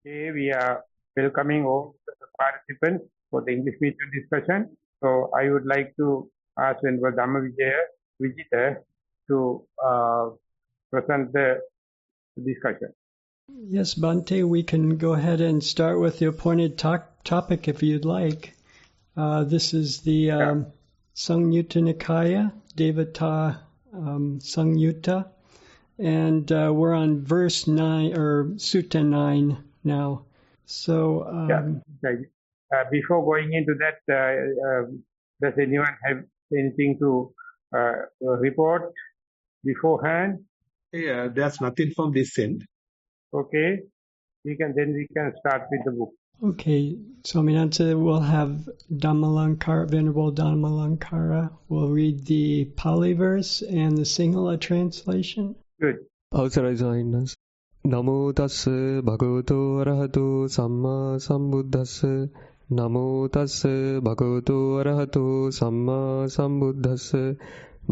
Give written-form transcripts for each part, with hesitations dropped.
Today we are welcoming all the participants for the English meeting discussion. So I would like to ask Venerable Dhammajiva to present the discussion. Yes, Bhante, we can go ahead and start with the appointed topic if you'd like. This is the Samyutta Nikaya, Devata Samyutta, and we're on verse 9 or Sutta 9 now. So, before going into that, does anyone have anything to report beforehand? Yeah, there's nothing from this end. Okay, we can start with the book. Okay, Swaminatha will have Dhammalankara, Venerable Dhammalankara will read the Pali verse and the Sinhala translation. Good. අවසරයි සාහිණස් නමෝ තස්ස භගවතෝ අරහතෝ සම්මා සම්බුද්දස්ස නමෝ තස්ස භගවතෝ අරහතෝ සම්මා සම්බුද්දස්ස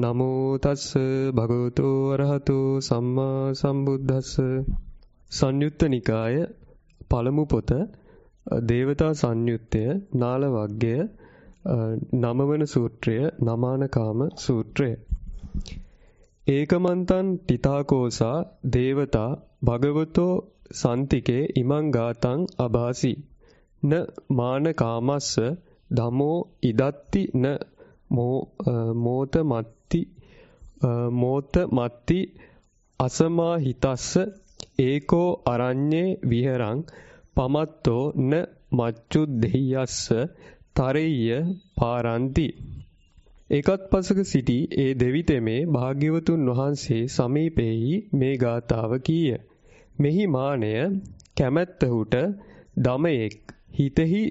නමෝ තස්ස භගවතෝ අරහතෝ සම්මා සම්බුද්දස්ස සංයුත්ත නිකාය පළමු පොත දේවතා සංයුත්තය නාල වග්ගය නමවන සූත්‍රය නමානකාම සූත්‍රය ඒකමන්තං තිතාකෝසා දේවතා භගවතෝ සන්තිකේ ඉමං ගාතං අභාසි න මානකාමස්ස ධමෝ ඉදත්ති න මෝතමත්ති අසමාහිතස්ස ඒකෝ අරඤ්ඤේ විහරං පමත්තෝ න මච්චුද්දෙය්‍යස්ස තරෙය්‍ය පාරන්ති ඒකත් පසක සිටි ඒ දෙවිතෙමේ භාග්‍යවතුන් වහන්සේ සමීපෙහි මේ ගාථාව කීය. මෙහි මානය කැමැත්තහුට දමයෙක් හිතෙහි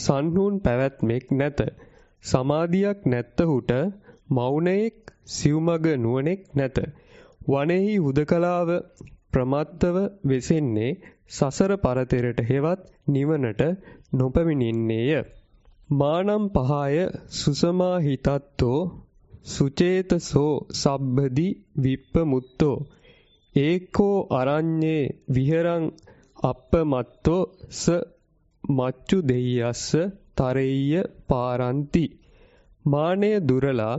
සන්හුන් පැවැත්මෙක් නැත. සමාධියක් නැත්තහුට මෞනයෙක් සිව්මග නුවණෙක් නැත. වනෙහි හුදකලාව ප්‍රමත්තව වෙසෙන්නේ සසර පරතරට හෙවත් නිවනට නොපැමිණෙන්නේය. මානම් පහය සුසමාහිතත්තෝ සුචේතසෝ සබ්බදි විප්පමුත්තෝ ඒකෝ අරඤ්ඤේ විහරං අප්පමත්තෝ ස මච්චු දෙය්‍යස්ස තරෙය්‍ය පාරන්ති මානය දුරලා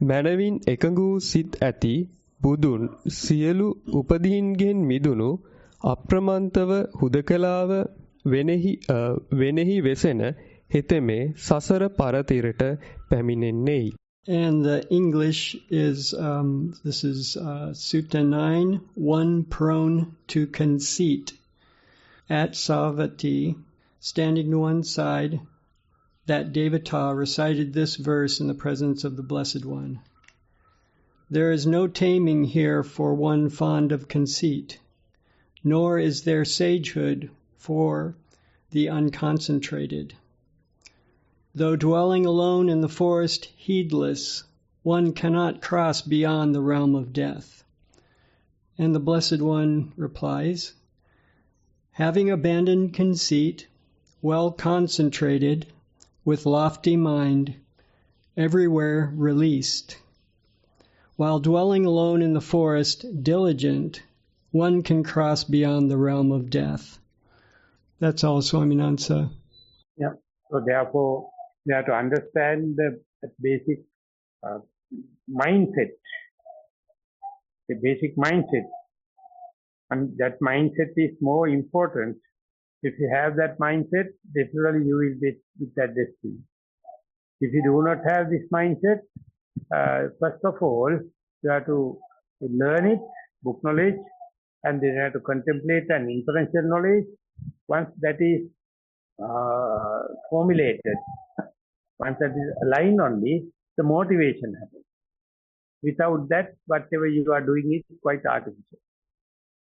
මනවින් එකඟ වූ සිත් ඇති බුදුන් සියලු උපදීන්ගෙන් මිදුණු අප්‍රමන්තව හුදකලාව වෙනෙහි වෙසෙන හිතෙමේ සසර පරතිරට පැමිණෙන්නේයි. And the English is, this is Sutta 9, 1 prone to conceit. At Savatthi, standing to one side, that Devata recited this verse in the presence of the Blessed One. There is no taming here for one fond of conceit, nor is there sagehood for the unconcentrated. Though dwelling alone in the forest, heedless, one cannot cross beyond the realm of death. And the Blessed One replies, having abandoned conceit, well concentrated, with lofty mind, everywhere released. While dwelling alone in the forest, diligent, one can cross beyond the realm of death. That's all, Swaminatha. Yeah. So therefore, we have to understand the basic mindset. The basic mindset. And that mindset is more important. If you have that mindset, definitely you will be with that destiny. If you do not have this mindset, first of all, you have to learn it, book knowledge, and then you have to contemplate an inferential knowledge. Once that is formulated, once that is aligned only, the motivation happens. Without that, whatever you are doing is quite artificial.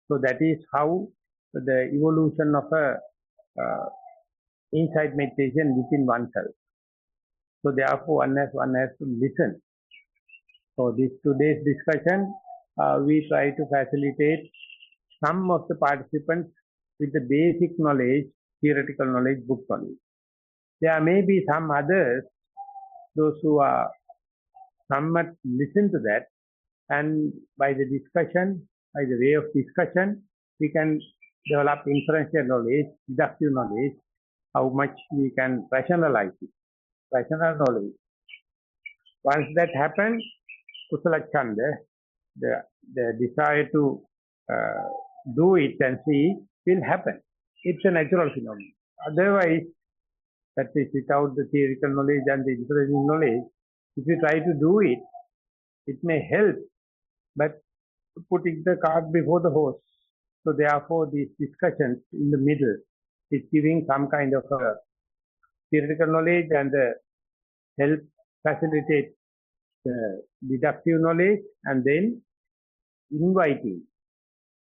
So that is how the evolution of a insight meditation within oneself. So therefore, one has to listen. So today's discussion, we try to facilitate some of the participants with the basic knowledge, theoretical knowledge, book knowledge. There may be some others, those who are somewhat listen to that, and by the discussion, by the way of discussion, we can develop inferential knowledge, deductive knowledge, how much we can rationalize it, rational knowledge. Once that happens, kusala chanda, the desire to do it and see will happen. It's a natural phenomenon. Otherwise, that is without the theoretical knowledge and the inferential knowledge, if you try to do it, it may help, but putting the cart before the horse. So therefore, these discussions in the middle is giving some kind of a theoretical knowledge and help facilitate the deductive knowledge, and then inviting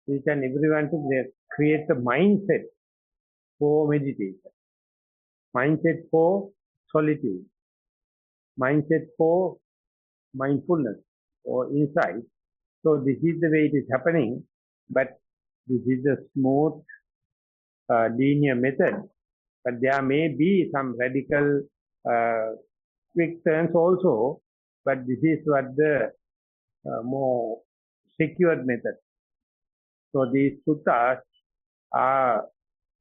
each and everyone to create a mindset for meditation, mindset for solitude, mindset for mindfulness or insight. So this is the way it is happening, but this is a smooth, linear method. But there may be some radical, quick turns also, but this is what the more secured method. So these suttas are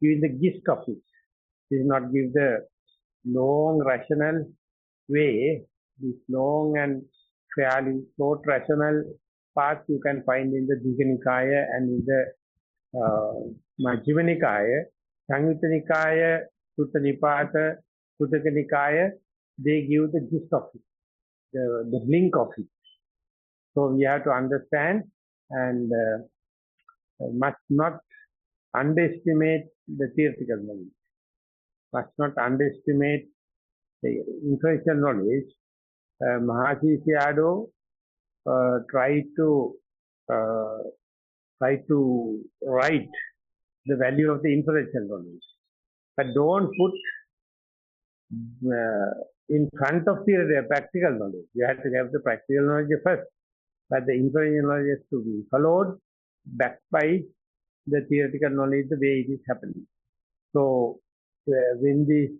giving the gist of it. It is not give the long rational way, this long and fairly short rational path you can find in the Digha Nikaya and in the Majjhima Nikaya, Samyutta Nikaya, Sutta Nipata, Kuttaka Nikaya, they give the gist of it, the blink of it. So we have to understand and must not underestimate the theoretical knowledge, must not underestimate the inferential knowledge. Mahasi Sayadaw try to write the value of the inferential knowledge, but don't put in front of the practical knowledge. You have to have the practical knowledge first, but the inferential knowledge has to be followed, backed by the theoretical knowledge, the way it is happening. So when the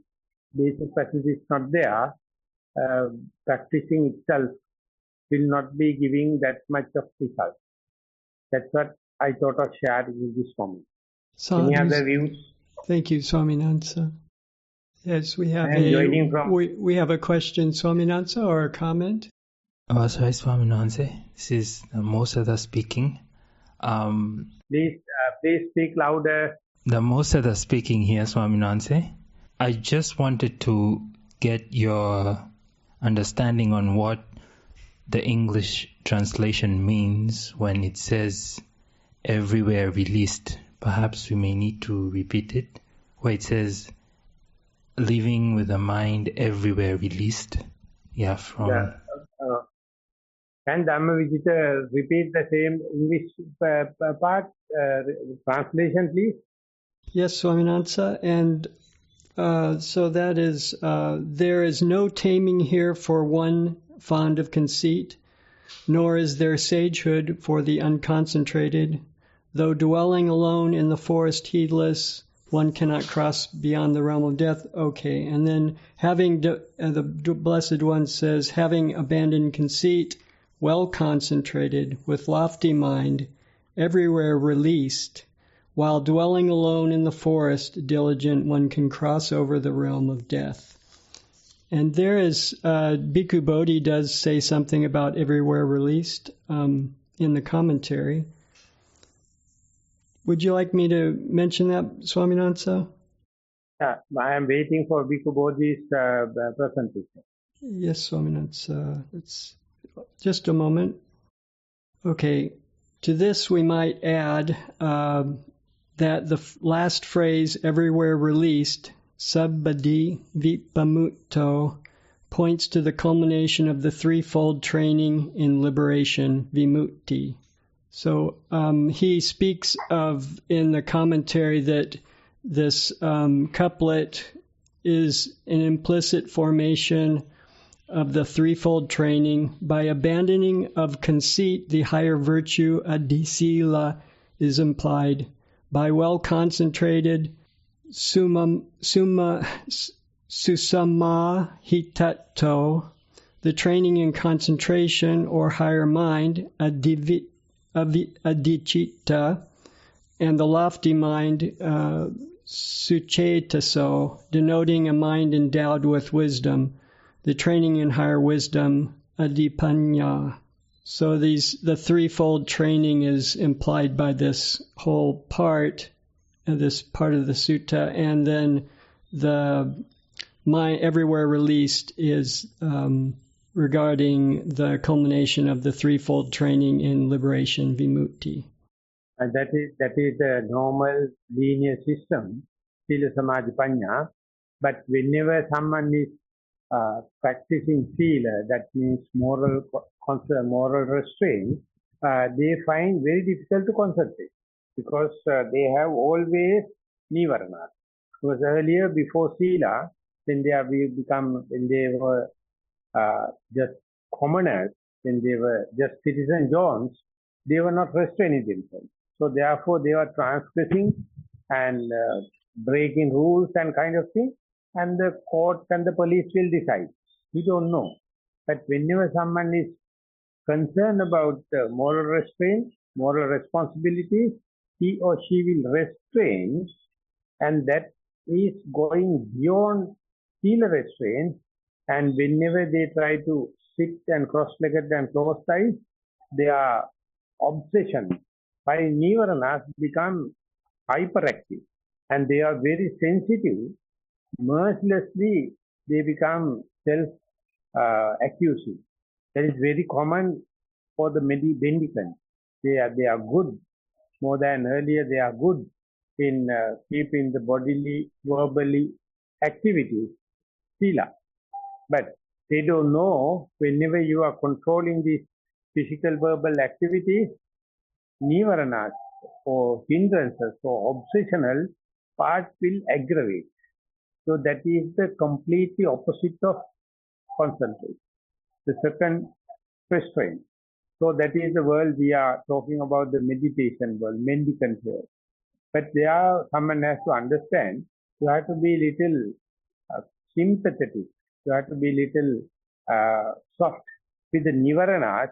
basic practice is not there, practicing itself will not be giving that much of result. That's what I thought of sharing in this moment. Any other views? Thank you, Swaminatha. Yes, we have we have a question, Swaminatha, or a comment? Sorry, Swaminatha. This is Mosada speaking. Please speak louder. The Mosada speaking here, Swaminatha. I just wanted to get your understanding on what the English translation means when it says everywhere released. Perhaps we may need to repeat it, where it says living with a mind everywhere released. Yeah, from... Yeah. Can Dhammajiva repeat the same English part, translation please? Yes, Swaminatha, and so that is, there is no taming here for one fond of conceit, nor is there sagehood for the unconcentrated. Though dwelling alone in the forest heedless, one cannot cross beyond the realm of death. Okay, and then having, the Blessed One says, having abandoned conceit, well concentrated, with lofty mind, everywhere released, while dwelling alone in the forest, diligent, one can cross over the realm of death. And there is, Bhikkhu Bodhi does say something about everywhere released in the commentary. Would you like me to mention that, Swaminatha? Yeah, I am waiting for Bhikkhu Bodhi's presentation. Yes, Swaminatha. It's just a moment. Okay, to this we might add that the last phrase, everywhere released, sabbadi vipamutto, points to the culmination of the threefold training in liberation, vimutti. So he speaks of, in the commentary, that this couplet is an implicit formation of the threefold training. By abandoning of conceit, the higher virtue, adhisila, is implied. By well concentrated, susama hitato, the training in concentration or higher mind, adicitta, And the lofty mind, suchetaso, denoting a mind endowed with wisdom, the training in higher wisdom, adipanya. So the threefold training is implied by this whole part, this part of the sutta, and then the mind everywhere released is regarding the culmination of the threefold training in liberation, vimutti. And that is the normal linear system, Sila Samadhi Panya. But whenever someone is practicing Sila, that means moral restraint, they find very difficult to concentrate because they have always Nissarana. Because earlier, before Sila, when they were just commoners, when they were just citizen Johns, they were not restraining themselves. So therefore, they were transgressing and breaking rules and kind of thing. And the court and the police will decide. We don't know. But whenever someone is concerned about moral restraint, moral responsibilities, he or she will restrain, and that is going beyond Sila restraint. And whenever they try to sit and cross-legged and closed eyes, their obsession by Nissarana become hyperactive, and they are very sensitive. Mercilessly, they become self-accusing. That is very common for the mendicants. They are good more than earlier. They are good in keeping the bodily, verbally activities, sila. But they don't know whenever you are controlling these physical, verbal activities, nivaranas or hindrances or obsessional part will aggravate. So that is the completely opposite of concentration. The second, restraint. So that is the world we are talking about, the meditation world, mendicant world. But someone has to understand, you have to be little sympathetic. You have to be little soft with the nivaranas,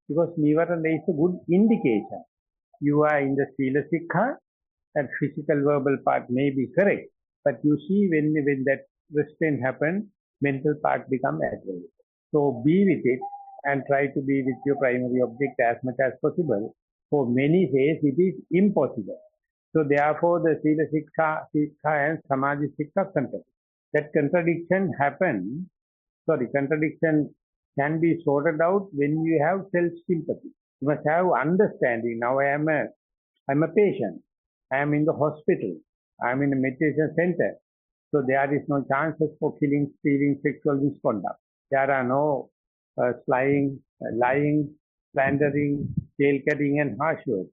because nivarana is a good indication. You are in the sila sikha, and physical verbal part may be correct, but you see when that restraint happens, mental part becomes aggravated. So be with it and try to be with your primary object as much as possible. For many says it is impossible. So therefore the sila sikha and samadhi sikha contradict. That contradiction can be sorted out when you have self-sympathy. You must have understanding. Now I am a patient. I am in the hospital. I am in a meditation center. So there is no chances for killing, stealing, sexual misconduct. There are no lying, slandering, tail-cutting and harsh words.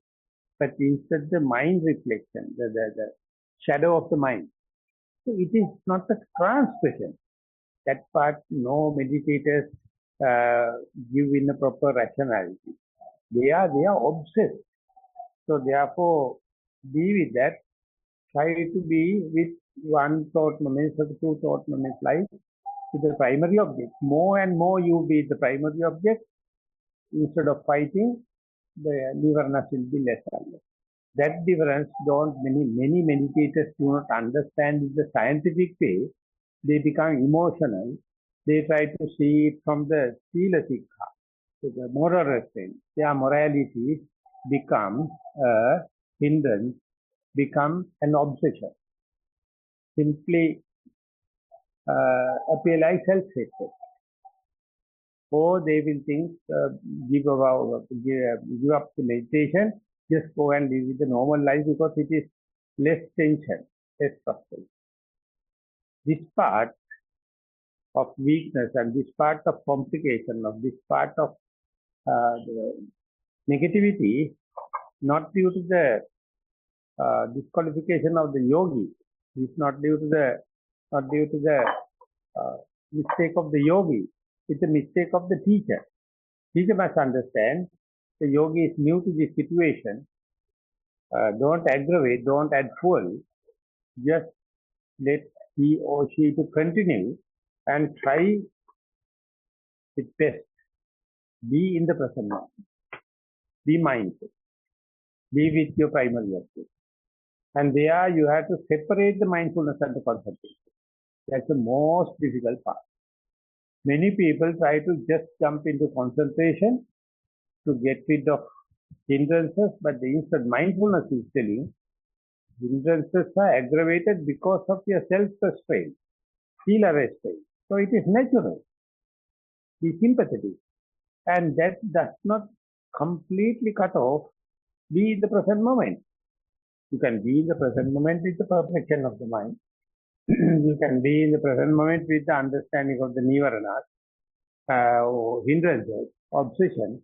But instead the mind reflection, the shadow of the mind. So it is not a transgression. That part no meditators give in a proper rationality. They are obsessed. So therefore, be with that. Try to be with one thought moment or two thought moments like with the primary object. More and more you be the primary object. Instead of fighting, the nivaranas will be less and less. That difference many meditators do not understand in the scientific way. They become emotional. They try to see it from the sila sikha, so the moral restraint. Their morality becomes a hindrance, become an obsession. Simply appear like self-hatred. Or they will think, give up the meditation, just go and live with the normal life because it is less tension, less struggle. This part of weakness and this part of complication, of this part of the negativity, not due to the disqualification of the yogi. It's not due to the mistake of the yogi. It's a mistake of the teacher. Teacher must understand the yogi is new to this situation. Don't aggravate, don't add fuel. Just let he or she to continue and try its best. Be in the present moment. Be mindful. Be with your primary object. And there you have to separate the mindfulness and the concentration. That's the most difficult part. Many people try to just jump into concentration to get rid of hindrances, but instead mindfulness is telling hindrances are aggravated because of your self-restraint, sila restraint. So it is natural. Be sympathetic. And that does not completely cut off, be in the present moment. You can be in the present moment with the perfection of the mind. You can be in the present moment with the understanding of the Nissarana, hindrances, obsession.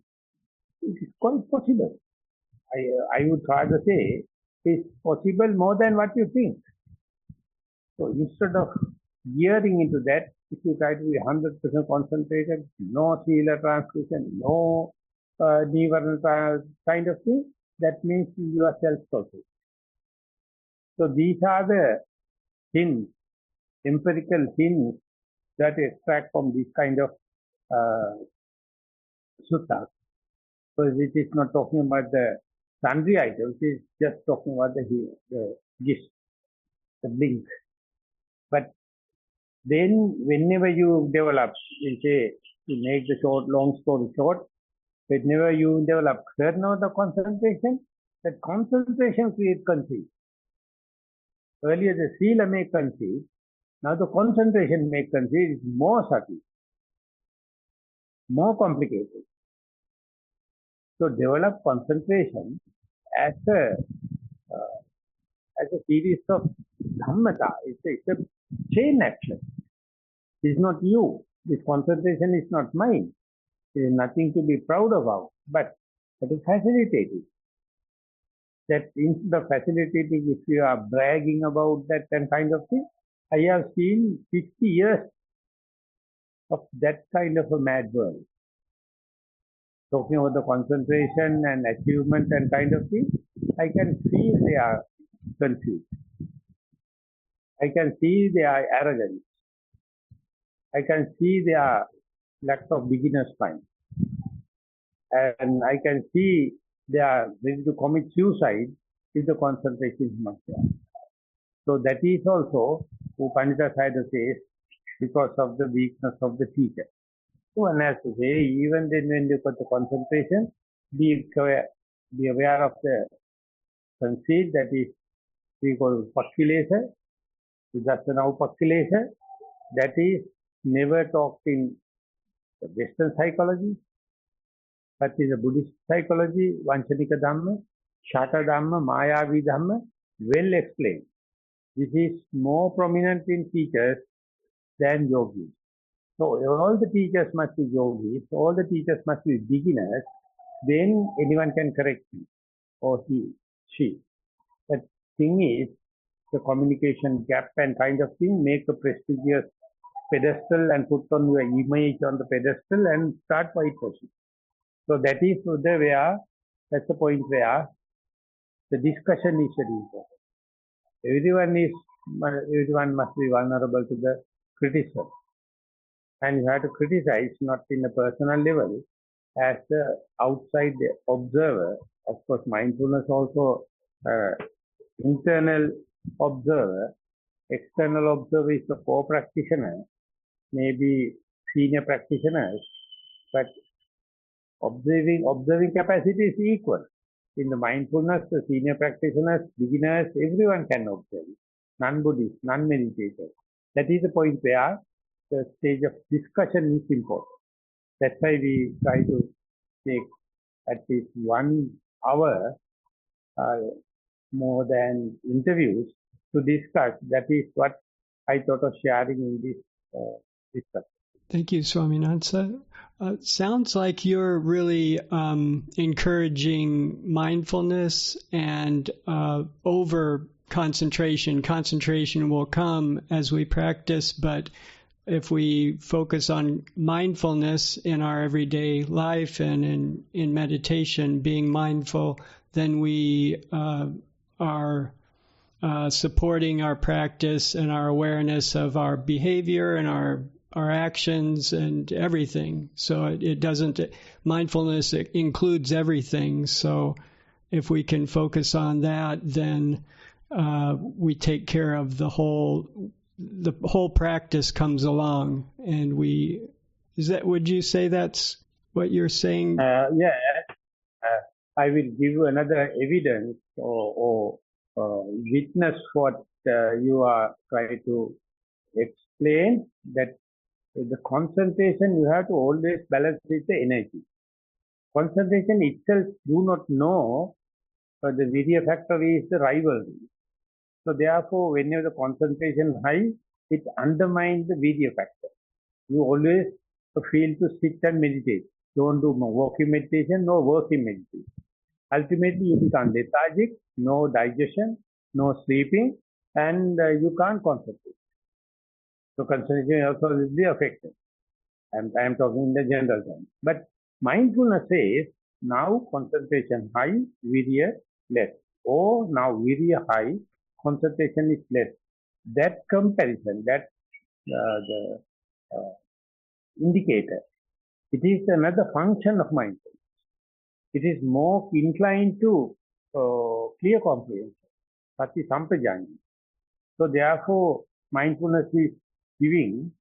It is quite possible. I would rather say it's possible more than what you think. So instead of gearing into that, if you try to be 100% concentrated, no sila transmission, no Nissarana kind of thing, that means you are self-focused. So these are the hints, empirical hints that extract from this kind of suttas. So it is not talking about the sundry items, it is just talking about the gist, the blink. But then whenever you develop, we say, to make the long story short, whenever you develop certain amount of concentration, that concentration creates conceit. Earlier the sila make conceit, now the concentration make conceit. It's more subtle, more complicated. So develop concentration as a series of dhammata. It's a chain action. It's not you. This concentration is not mine. There is nothing to be proud about, but it is facilitated. That instead of facilitating, if you are bragging about that and kind of thing, I have seen 50 years of that kind of a mad world. Talking about the concentration and achievement and kind of thing, I can see they are confused. I can see their arrogance. I can see their lack of beginner's mind. And I can see they are ready to commit suicide if the concentration is not there. So that is also, Pandita Sayadaw says, because of the weakness of the teacher. So one has to say, even then when you put the concentration, be aware of the conceit, that is, we call Pakilesa, Vidassana Pakilesa, that is never talked in the Western psychology, but in the Buddhist psychology, Vanchanika Dhamma, Shata Dhamma, Mayavi Dhamma, well explained. This is more prominent in teachers than yogis. So all the teachers must be yogis, all the teachers must be beginners, then anyone can correct you, or he, she. But thing is, the communication gap and kind of thing, make a prestigious pedestal and put on your image on the pedestal and start whitewashing. So that is that's the point where the discussion is very important. Everyone must be vulnerable to the criticism. And you have to criticize not in a personal level, as the outside observer. Of course, mindfulness also internal observer, external observer is the core practitioner, maybe senior practitioners, but observing capacity is equal. In the mindfulness, the senior practitioners, beginners, everyone can observe. Non-Buddhists, non-meditators. That is the point where the stage of discussion is important. That's why we try to take at least 1 hour more than interviews to discuss. That is what I thought of sharing in this discussion. Thank you, Swaminatha. Sounds like you're really encouraging mindfulness and over concentration. Concentration will come as we practice, but if we focus on mindfulness in our everyday life and in meditation, being mindful, then we are supporting our practice and our awareness of our behavior and our actions and everything. So mindfulness includes everything. So if we can focus on that, then we take care of the whole practice comes along, and would you say that's what you're saying? I will give you another evidence or witness what you are trying to explain, that the concentration you have to always balance with the energy. Concentration itself do not know the virya factor is the rivalry. So therefore, whenever the concentration high, it undermines the virya factor. You always feel to sit and meditate. Don't do walking meditation, no working meditation. Ultimately, you become lethargic, no digestion, no sleeping, and you can't concentrate. So concentration also will be affected. I am talking in the general terms. But mindfulness says, now concentration high, virya less. Or now virya high, concentration is less. That comparison, that the indicator, it is another function of mindfulness. It is more inclined to clear comprehension, sati sampajanya. So therefore, mindfulness is giving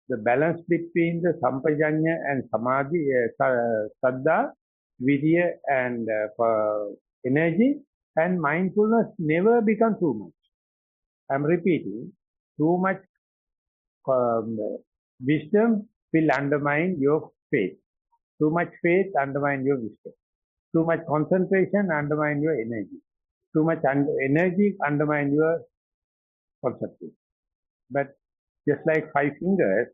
the balance between the sampajanya and samadhi, saddha, virya and energy, and mindfulness never becomes too much. I am repeating, too much wisdom will undermine your faith. Too much faith undermine your wisdom. Too much concentration undermine your energy. Too much energy undermine your concentration. But just like 5 fingers,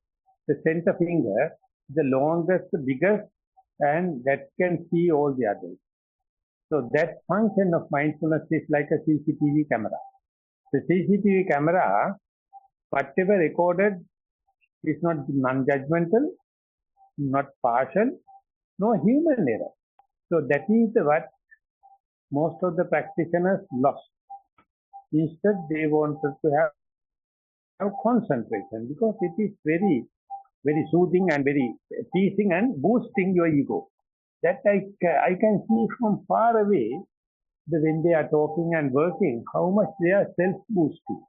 the center finger, the longest, the biggest, and that can see all the others. So that function of mindfulness is like a CCTV camera. The CCTV camera, whatever recorded, is not non-judgmental, not partial, no human error. So that is what most of the practitioners lost. Instead, they wanted to have concentration, because it is very, very soothing and very teasing and boosting your ego. That I can see from far away, that when they are talking and working, how much they are self-boosting,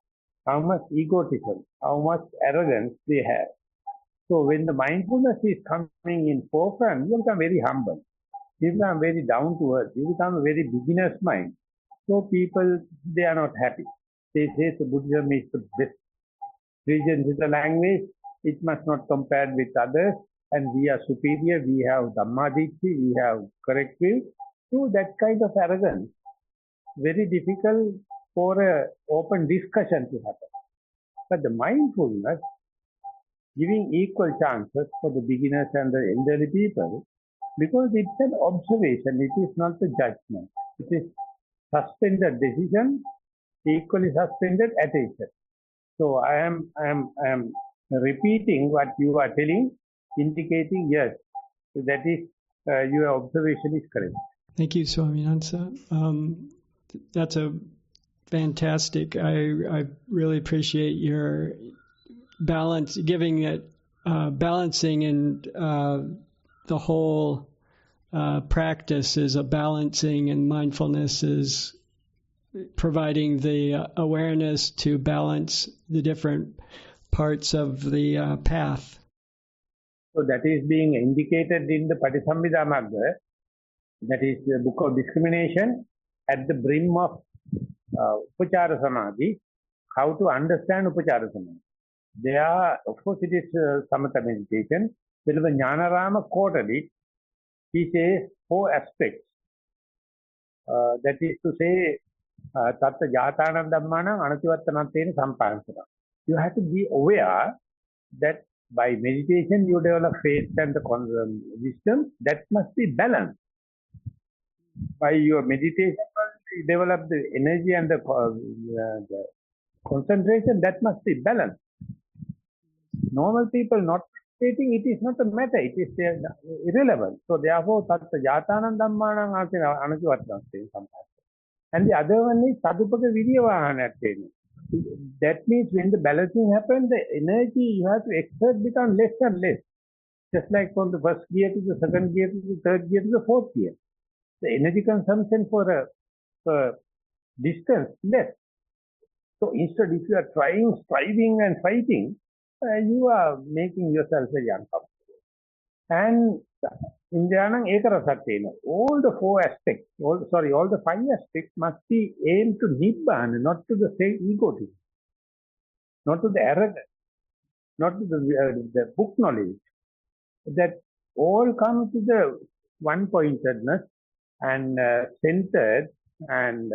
how much egotism, how much arrogance they have. So when the mindfulness is coming in forefront, you become very humble. You become very down to earth. You become a very beginner's mind. So people, they are not happy. They say the Buddhism is the best. Religion is the language. It must not compare with others. And we are superior. We have Dhammajiva. We have correct view. So that kind of arrogance, very difficult for an open discussion to happen. But the mindfulness, giving equal chances for the beginners and the elderly people, because it's an observation, it is not a judgment. It is suspended decision, equally suspended attention. So I am repeating what you are telling, indicating yes, that is your observation is correct. Thank you, Swaminatha. That's a fantastic. I really appreciate your giving it balancing, and the whole practice is a balancing, and mindfulness is providing the awareness to balance the different parts of the path. So that is being indicated in the Patisambhida Magga, that is the book of discrimination, at the brim of Upachara Samadhi, how to understand Upachara Samadhi. There, of course, it is Samatha meditation. When Jnanarama quoted it, he says 4 aspects. That is to say, Tatta Jatanam Dhammanam Anativattanatena Sampansana. You have to be aware that by meditation you develop faith and the wisdom. That must be balanced. By your meditation, you develop the energy and the concentration. That must be balanced. Normal people not meditating, it is not a matter, it is irrelevant. So therefore, Tatta Jatanam Dhammanam Anativattanatena Sampansana. And the other one is Sadupaka Viryavahanattena. That means when the balancing happens, the energy you have to exert becomes less and less. Just like from the first gear to the second gear to the third gear to the fourth gear. The energy consumption for a distance less. So instead, if you are striving and fighting, you are making yourself very uncomfortable. And Indianang Ekarasattena, all the all the 5 aspects must be aimed to Nibbana, not to the same egotism, not to the arrogance, not to the book knowledge. That all come to the one-pointedness and centered and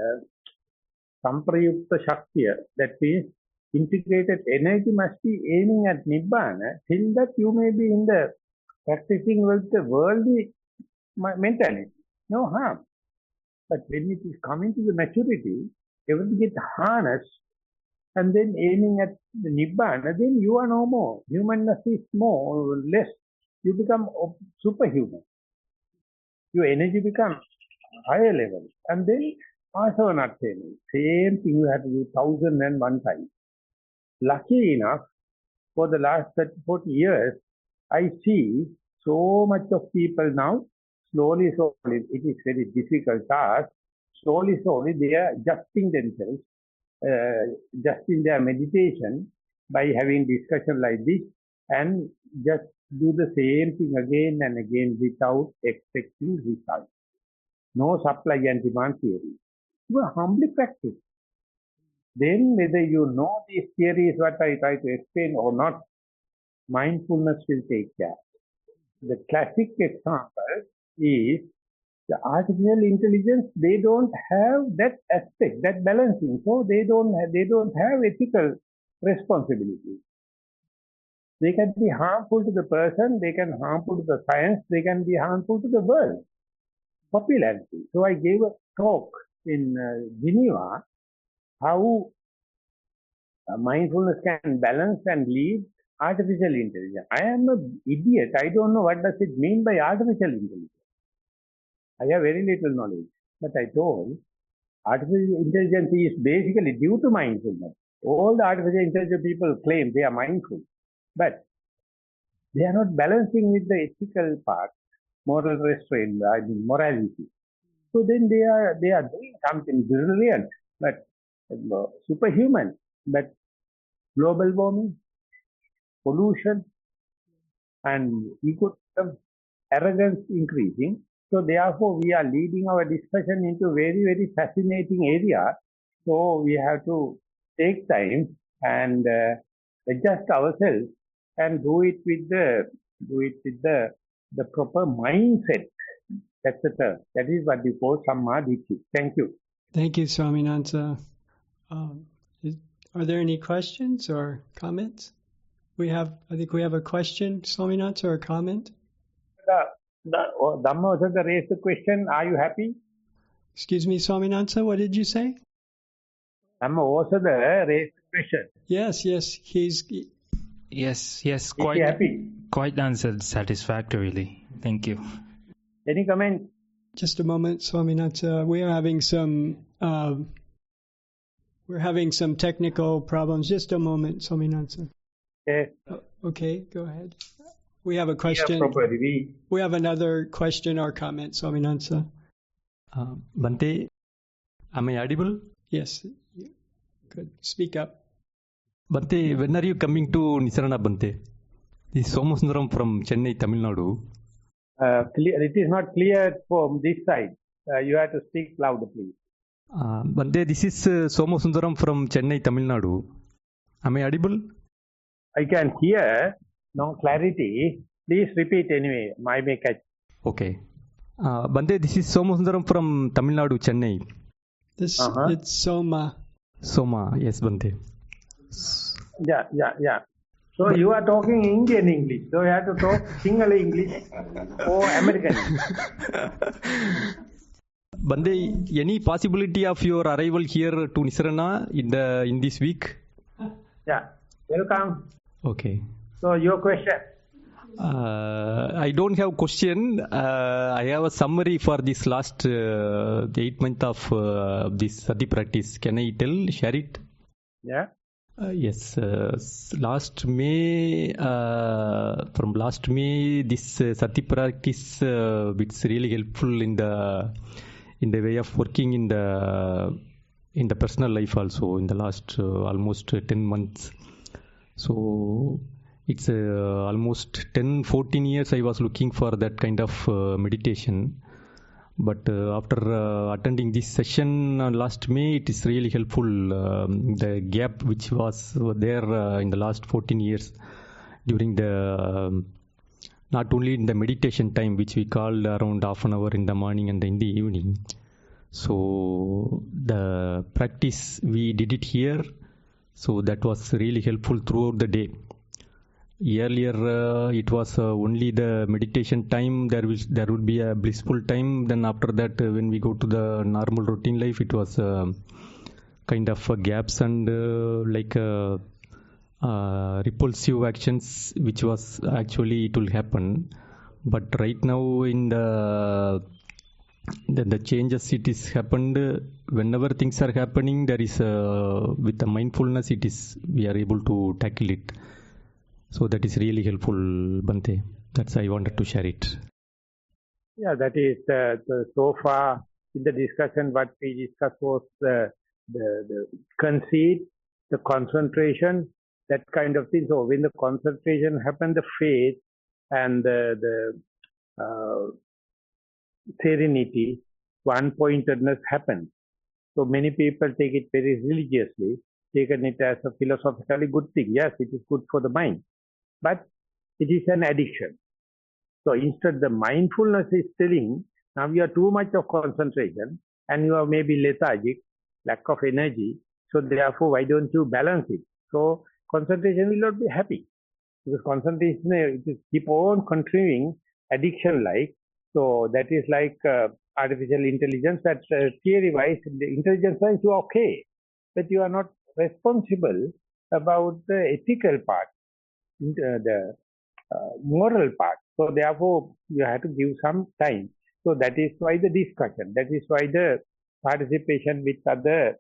Samprayukta Shaktiya. That means integrated energy must be aiming at Nibbana. Till that you may be in the practicing with the worldly mentality. No harm. But when it is coming to the maturity, everything gets harnessed and then aiming at the Nibbana, then you are no more. Humanness is more or less. You become superhuman. Your energy becomes higher level. And then Asavanattena, same thing you have to do 1001 times. Lucky enough, for the last 30-40 years, I see so much of people now, slowly, it is very difficult task, slowly, they are adjusting themselves, just in their meditation, by having discussion like this, and just do the same thing again and again without expecting results. No supply and demand theory. You humbly practice. Then whether you know these theories, what I try to explain or not, mindfulness will take care. The classic example is the artificial intelligence. They don't have that aspect, that balancing. So they don't have ethical responsibility. They can be harmful to the person, they can harmful to the science, they can be harmful to the world. Popularity. So I gave a talk in Geneva how mindfulness can balance and lead artificial intelligence. I am an idiot. I don't know what does it mean by artificial intelligence. I have very little knowledge. But I told artificial intelligence is basically due to mindfulness. All the artificial intelligence people claim they are mindful. But they are not balancing with the ethical part, moral restraint, morality. So then they are doing something brilliant, but superhuman. But global warming, pollution, and egotism, arrogance increasing. So therefore, we are leading our discussion into very, very fascinating area. So we have to take time and adjust ourselves and do it with the proper mindset. That's the term. That is what we call Samma Ditti. Thank you. Thank you, Swaminatha. Are there any questions or comments? I think we have a question, Swaminatha, or a comment? Dhamma raised the question, are you happy? Excuse me, Swaminatha, what did you say? Dhamma raised the question. Yes, Yes, quite answered satisfactorily. Thank you. Any comment? Just a moment, Swaminatha. We're having some technical problems. Just a moment, Swaminatha. Yes. Okay, go ahead. We have a question. We have another question or comment, Swaminatha. Bhante, am I audible? Yes. Good. Speak up. Bhante, when are you coming to Nissarana, Bhante? This is Somasundaram from Chennai, Tamil Nadu. It is not clear from this side. You have to speak louder, please. Bhante, this is Somasundaram from Chennai, Tamil Nadu. Am I audible? I can hear. No clarity. Please repeat anyway. I may catch. Okay. Bhante, this is Somasundaram from Tamil Nadu, Chennai. It's Soma. Soma, yes, Bhante. Yeah. So you are talking Indian English. So you have to talk Sinhala English or American English. Bhante, any possibility of your arrival here to Nissarana in this week? Yeah. Welcome. Okay. So your question? I don't have question. I have a summary for this last 8 months of this Sati practice. Can I share it? Yeah. Yes. Last May, this Sati practice, it's really helpful in the way of working in the in the personal life also in the last almost 10 months. So it's almost 10-14 years I was looking for that kind of meditation. But after attending this session last May, it is really helpful. The gap which was there in the last 14 years during the not only in the meditation time, which we call around half an hour in the morning and in the evening. So the practice we did it here, so that was really helpful throughout the day. Earlier it was only the meditation time, there would be a blissful time. Then after that, when we go to the normal routine life, it was kind of gaps and repulsive actions, which was actually it will happen. But right now in the changes, it is happened whenever things are happening. There is with the mindfulness, we are able to tackle it. So that is really helpful, Bhante. That's I wanted to share it. Yeah, that is so far in the discussion. What we discussed was the conceit, the concentration, that kind of thing. So when the concentration happens, the faith and the serenity, one-pointedness happens. So many people take it very religiously, taken it as a philosophically good thing. Yes, it is good for the mind, but it is an addiction. So instead, the mindfulness is telling, now you are too much of concentration and you are maybe lethargic, lack of energy. So therefore, why don't you balance it? So concentration will not be happy, because concentration, it is keep on continuing addiction-like. So that is like artificial intelligence. That theory-wise, the intelligence-wise, you are okay, but you are not responsible about the ethical part, the moral part. So therefore, you have to give some time. So that is why the discussion. That is why the participation with other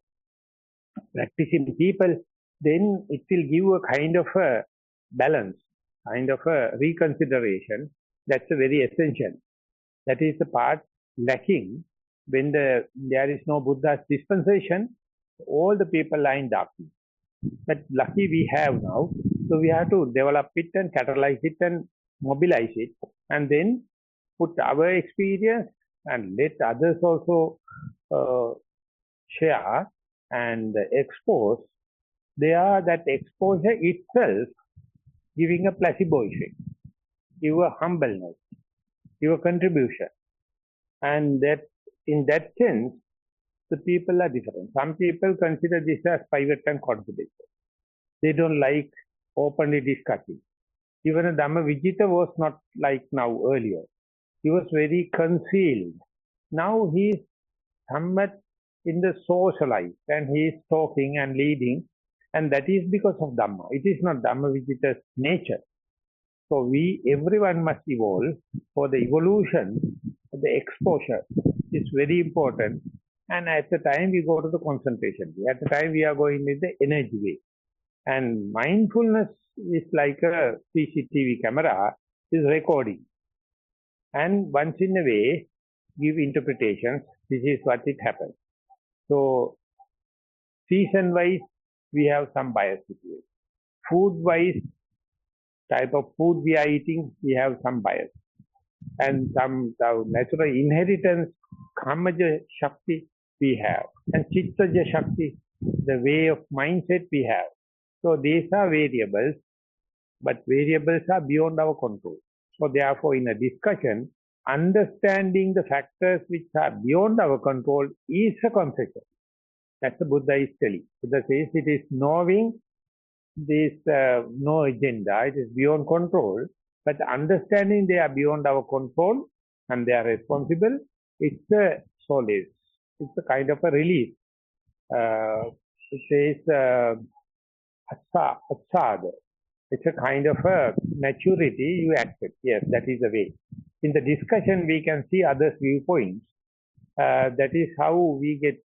practicing people. Then it will give a kind of a balance, kind of a reconsideration. That's a very essential. That is the part lacking when there is no Buddha's dispensation. All the people are in darkness. But lucky we have now, so we have to develop it and catalyze it and mobilize it, and then put our experience and let others also share and expose. That exposure itself giving a placebo effect, your humbleness, your contribution. And that in that sense, the people are different. Some people consider this as private and confidential. They don't like openly discussing. Even a Dhammajiva was not like now earlier. He was very concealed. Now he is somewhat in the socialized and he is talking and leading, and that is because of Dhamma. It is not Dhammajiva's nature. So everyone must evolve. For the evolution, the exposure is very important. And at the time we go to the concentration way. At the time we are going with the energy way. And mindfulness is like a CCTV camera, is recording. And once in a way, give interpretations. This is what it happens. So, season-wise, we have some bias situation. Food-wise, type of food we are eating, we have some bias. And some natural inheritance, Kamaja Shakti, we have. And Chittaja Shakti, the way of mindset we have. So these are variables, but variables are beyond our control. So therefore, in a discussion, understanding the factors which are beyond our control is a concession. That's the Buddha is telling. Buddha says it is knowing this no agenda, it is beyond control, but understanding they are beyond our control and they are responsible, it's a solace. It's a kind of a release. It says asada. It's a kind of a maturity you accept. Yes, that is the way. In the discussion, we can see others' viewpoints. That is how we get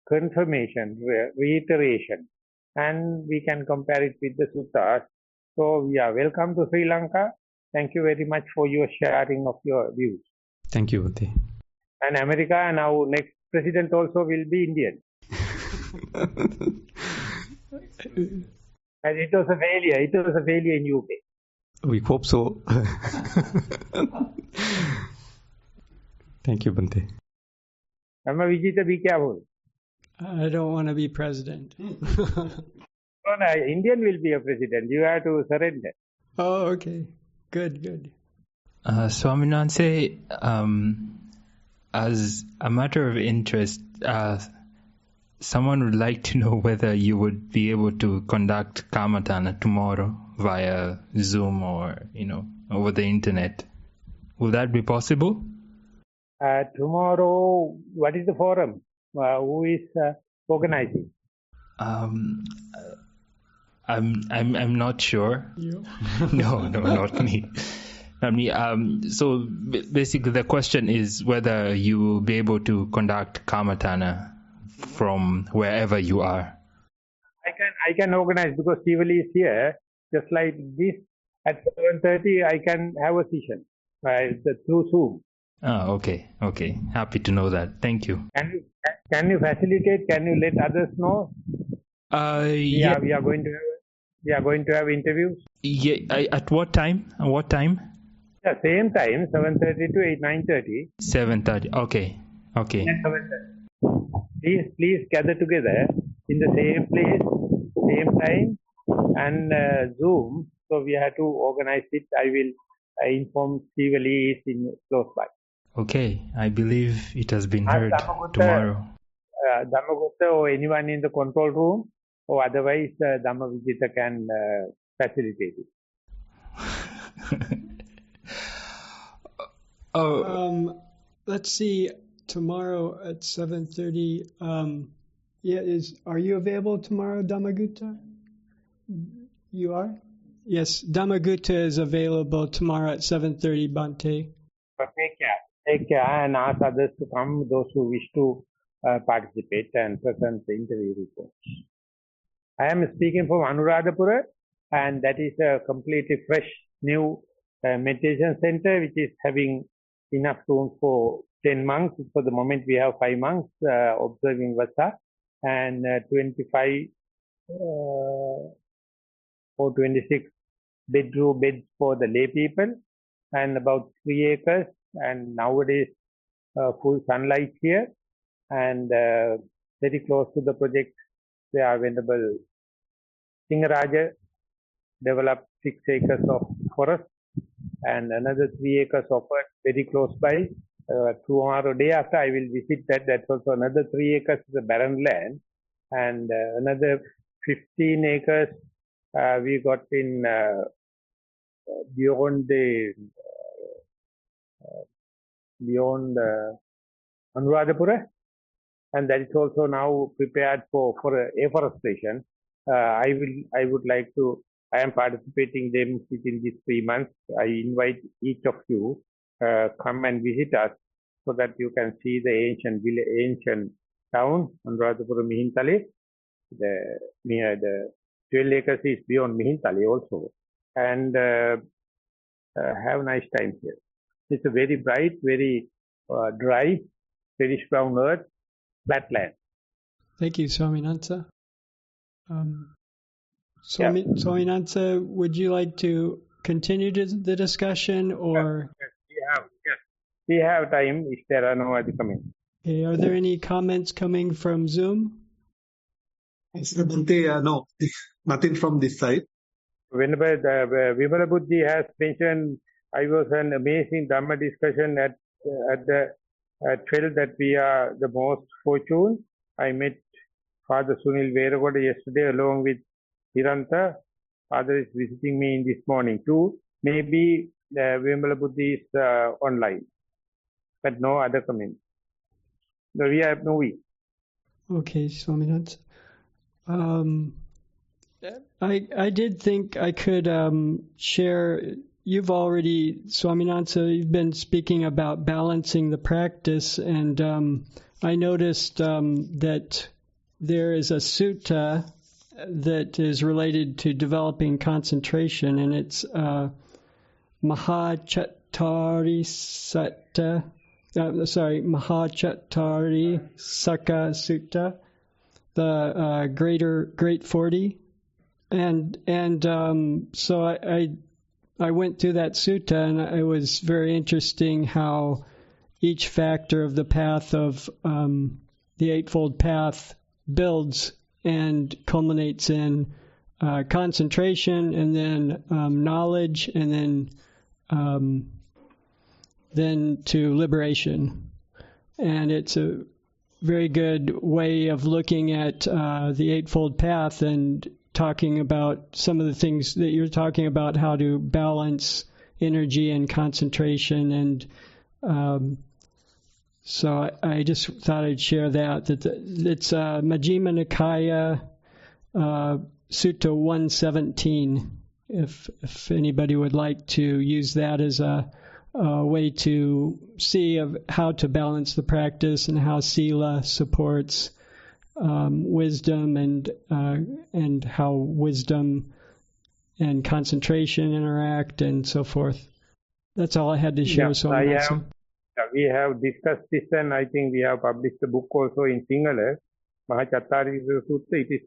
confirmation, reiteration, and we can compare it with the suttas. So we are welcome to Sri Lanka. Thank you very much for your sharing of your views. Thank you, Bhante. And America, and our next president also will be Indian. And it was a failure. It was a failure in UK. We hope so. Thank you, Bante. Dhammajiva, be careful. I don't want to be president. No, no, Indian will be a president. You have to surrender. Oh, okay. Good. Swaminathan, as a matter of interest, someone would like to know whether you would be able to conduct Kamatana tomorrow via Zoom or, over the internet. Will that be possible? Tomorrow, what is the forum? Who is organizing? I'm not sure. You? No, not me. Not me. So basically, the question is whether you will be able to conduct Kamatana from wherever you are. I can organize because Sivali is here. Just like this, at 7:30, I can have a session through Zoom. Oh, okay. Happy to know that. Thank you. Can you facilitate? Can you let others know? Yeah. We are going to have interviews. Yeah. At what time? Yeah, same time, 7:30 to 9:30. 7:30. Okay. And 7:30. Please gather together in the same place, same time, and Zoom. So we have to organize it. I will inform Sivali is in close by. Okay, I believe it has been heard tomorrow. Dhammagupta or anyone in the control room, or otherwise Dhammajiva can facilitate it. Let's see. Tomorrow at 7:30. Are you available tomorrow, Dhammagupta? You are? Yes, Dhammagupta is available tomorrow at 7:30, Bante. But take care and ask others to come, those who wish to participate and present the interview reports. I am speaking from Anuradhapura, and that is a completely fresh, new meditation center which is having enough room for 10 monks. For the moment, we have 5 monks observing Vasa, and 25 or 26 beds for the lay people, and about 3 acres. And nowadays, full sunlight here, and very close to the project, they are Venerable Singaraja developed 6 acres of forest, and another 3 acres offered very close by. Tomorrow, day after, I will visit that. That's also another 3 acres is a barren land, and another 15 acres we got in beyond Anuradhapura, and that is also now prepared for afforestation. I am participating them within these 3 months. I invite each of you come and visit us so that you can see the ancient town, Anuradhapura Mihintale. The 12 acres is beyond Mihintale also, and have a nice time here. It's a very bright, very dry, reddish brown earth, flat land. Thank you, Swaminatha. Swaminatha, would you like to continue the discussion, or? Yes, we have time if there are no other comments. Okay, are there any comments coming from Zoom? No, nothing from this side. Whenever Vimala Buddhi has mentioned, I was an amazing Dhamma discussion at felt that we are the most fortunate. I met Father Sunil Veragoda yesterday along with Hiranta. Father is visiting me in this morning too. Maybe Vimala Buddhi is online, but no other comments. No, we have no way. Okay, Swaminatha. I did think I could share. You've already, Swaminatha, you've been speaking about balancing the practice, and I noticed that there is a sutta that is related to developing concentration, and it's Maha Sutta, the the Great 40, and so I went through that sutta, and it was very interesting how each factor of the path of the Eightfold Path builds and culminates in concentration, and then knowledge, and then to liberation. And it's a very good way of looking at the Eightfold Path and talking about some of the things that you're talking about, how to balance energy and concentration. And so I just thought I'd share that it's Majjhima Nikaya Sutta 117, if anybody would like to use that as a way to see of how to balance the practice and how Sila supports wisdom, and how wisdom and concentration interact, and so forth. That's all I had to share. We have discussed this, and I think we have published a book also in Sinhala, Maha Chattarisa Sutta. It is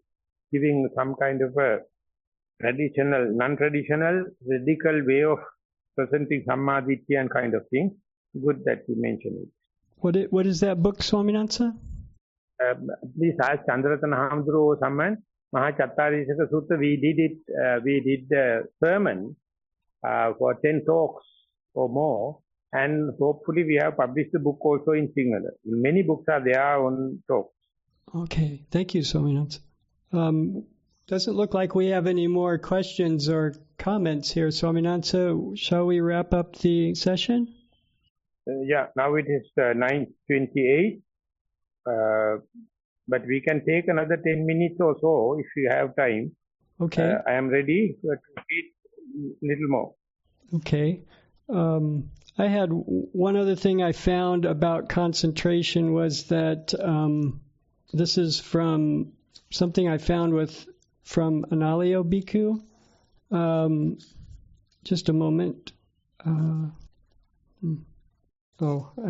giving some kind of a non-traditional, radical way of presenting Sammaditya and kind of thing. Good that you mentioned it. What is that book, Swaminatha? Please ask Chandratana Hamdru or someone. Maha Chattarisa Sutta, we did the sermon for 10 talks or more, and hopefully we have published the book also in Sinhala. Many books are there on talks. Okay, thank you, Swaminatha. Doesn't look like we have any more questions or comments here, Swaminatha. Shall we wrap up the session? Now it is 9:28. But we can take another 10 minutes or so if you have time. Okay. I am ready to read a little more. Okay. I had one other thing I found about concentration was that this is from something I found from Analio Bhikkhu. Just a moment. I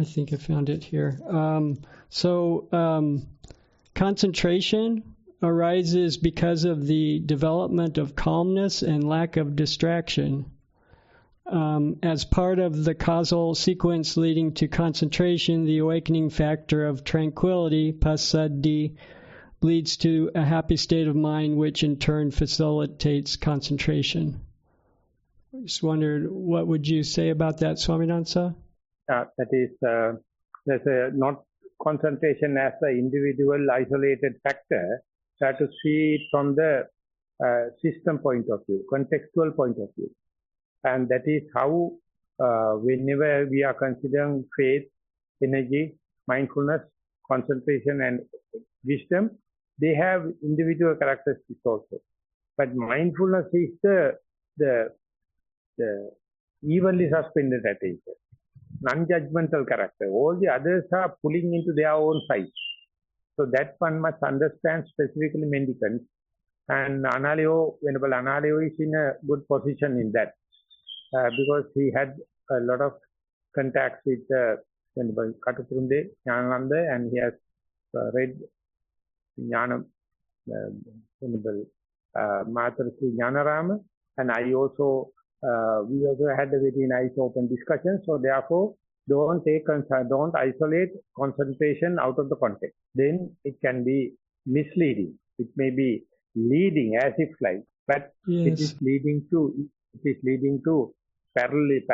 think I found it here. Concentration arises because of the development of calmness and lack of distraction. As part of the causal sequence leading to concentration, the awakening factor of tranquility, passaddhi, leads to a happy state of mind, which in turn facilitates concentration. I just wondered, what would you say about that, Swaminatha? That is, there's not concentration as an individual isolated factor. Try to see it from the system point of view, contextual point of view. And that is how, whenever we are considering faith, energy, mindfulness, concentration, and wisdom, they have individual characteristics also. But mindfulness is the evenly suspended attention, non-judgmental character. All the others are pulling into their own side. So that one must understand specifically mendicants. And Venerable Analio is in a good position in that. Because he had a lot of contacts with Venerable Katuturunde, Jnanananda, and he has read Jnana, Venerable Maharshi Jnanarama, and we also had a very nice open discussion. So therefore, don't isolate concentration out of the context. Then it can be misleading. It may be leading as if like, but yes. it is leading to paralytic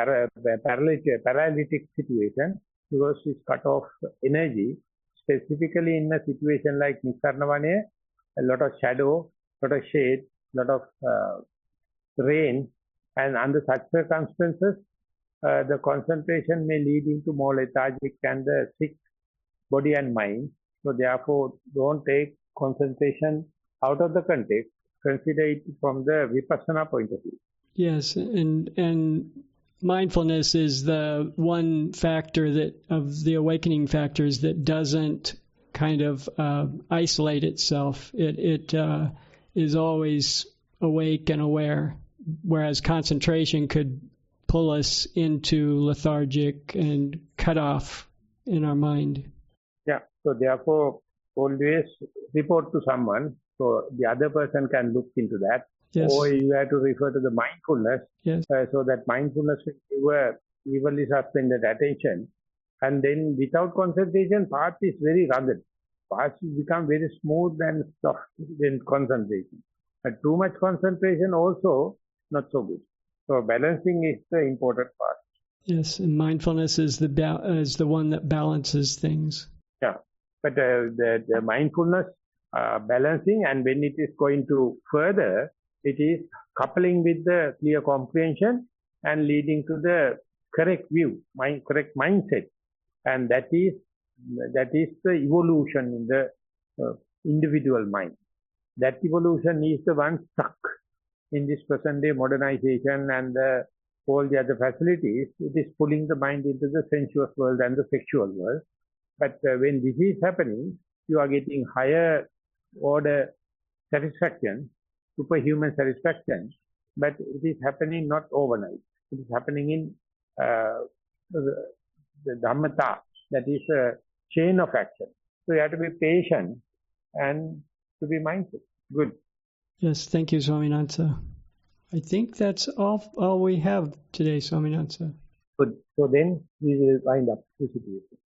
situation, because it's cut off energy. Specifically in a situation like Nissarana, a lot of shadow, lot of shade, lot of rain, and under such circumstances, the concentration may lead into more lethargic and the sick body and mind. So therefore, don't take concentration out of the context. Consider it from the vipassana point of view. Yes, and mindfulness is the one factor of the awakening factors that doesn't kind of isolate itself. It is always awake and aware, whereas concentration could pull us into lethargic and cut off in our mind. Yeah, so therefore, always report to someone so the other person can look into that. Yes. Or you have to refer to the mindfulness, Yes. so that mindfulness will give a evenly suspended attention. And then without concentration, path is very rugged. Path become very smooth and soft in concentration. But too much concentration also not so good. So balancing is the important part. Yes, and mindfulness is the one that balances things. Yeah, but the mindfulness balancing, and when it is going to further, it is coupling with the clear comprehension and leading to the correct view, correct mindset, and that is the evolution in the individual mind. That evolution is the one stuck in this present day modernization and all the other facilities. It is pulling the mind into the sensuous world and the sexual world. But when this is happening, you are getting higher order satisfaction, superhuman satisfaction, but it is happening not overnight. It is happening in the Dhamma, that is a chain of action. So you have to be patient and to be mindful. Good. Yes, thank you, Swaminatha. I think that's all we have today, Swaminatha. Good. So then we will wind up this situation.